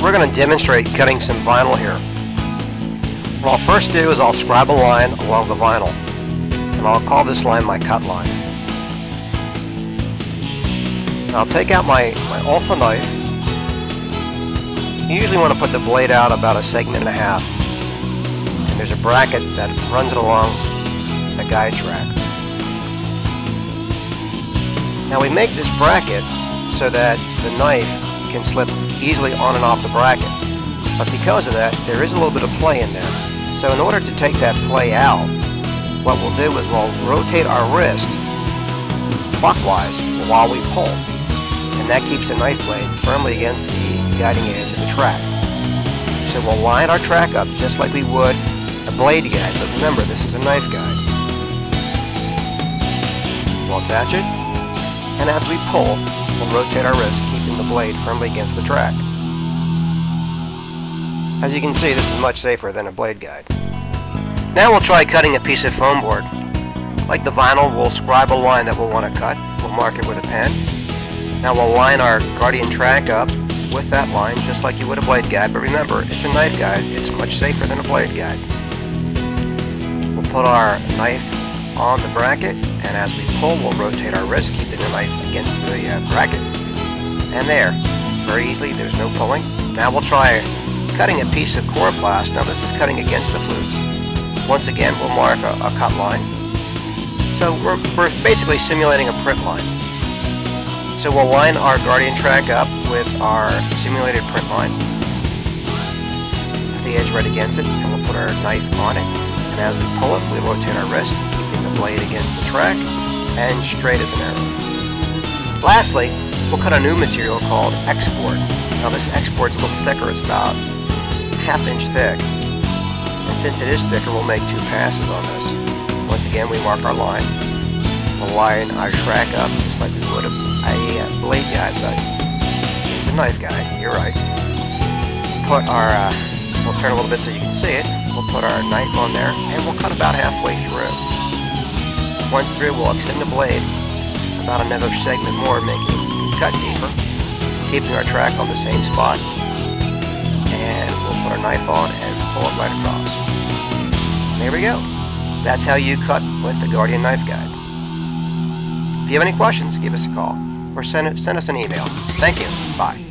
we're going to demonstrate cutting some vinyl here. What I'll first do is I'll scribe a line along the vinyl, and I'll call this line my cut line. Now I'll take out my alpha knife. You usually want to put the blade out about 1.5 segments. And there's a bracket that runs it along the guide track. Now we make this bracket so that the knife can slip easily on and off the bracket. But because of that, there is a little bit of play in there. So in order to take that play out, what we'll do is we'll rotate our wrist clockwise while we pull. And that keeps the knife blade firmly against the guiding edge of the track. So we'll line our track up just like we would a blade guide, but remember, this is a knife guide. We'll attach it, and as we pull, we'll rotate our wrist, keeping the blade firmly against the track. As you can see, this is much safer than a blade guide. Now we'll try cutting a piece of foam board. Like the vinyl, we'll scribe a line that we'll want to cut. We'll mark it with a pen. Now we'll line our Guardain track up with that line just like you would a blade guide, but remember, it's a knife guide. It's much safer than a blade guide. We'll put our knife on the bracket, and as we pull, we'll rotate our wrist, keeping the knife against the bracket. And there, very easily, there's no pulling. Now we'll try cutting a piece of Coroplast. Now this is cutting against the flutes. Once again, we'll mark a cut line. So we're basically simulating a print line. So we'll line our Guardain track up with our simulated print line. Put the edge right against it, and we'll put our knife on it. And as we pull it, we rotate our wrist, keeping the blade against the track, and straight as an arrow. Lastly, we'll cut a new material called export. Now this export's a little thicker. It's about 1/2 inch thick. And since it is thicker, we'll make 2 passes on this. Once again, we mark our line. We'll line our track up just like we would a blade guide, but it's a knife guide. You're right. We'll turn a little bit so you can see it. We'll put our knife on there, and we'll cut about halfway through. Once through, we'll extend the blade about another segment more, making it cut deeper, keeping our track on the same spot. And we'll put our knife on and pull it right across. And there we go. That's how you cut with the Guardain knife guide. If you have any questions, give us a call or send us an email. Thank you. Bye.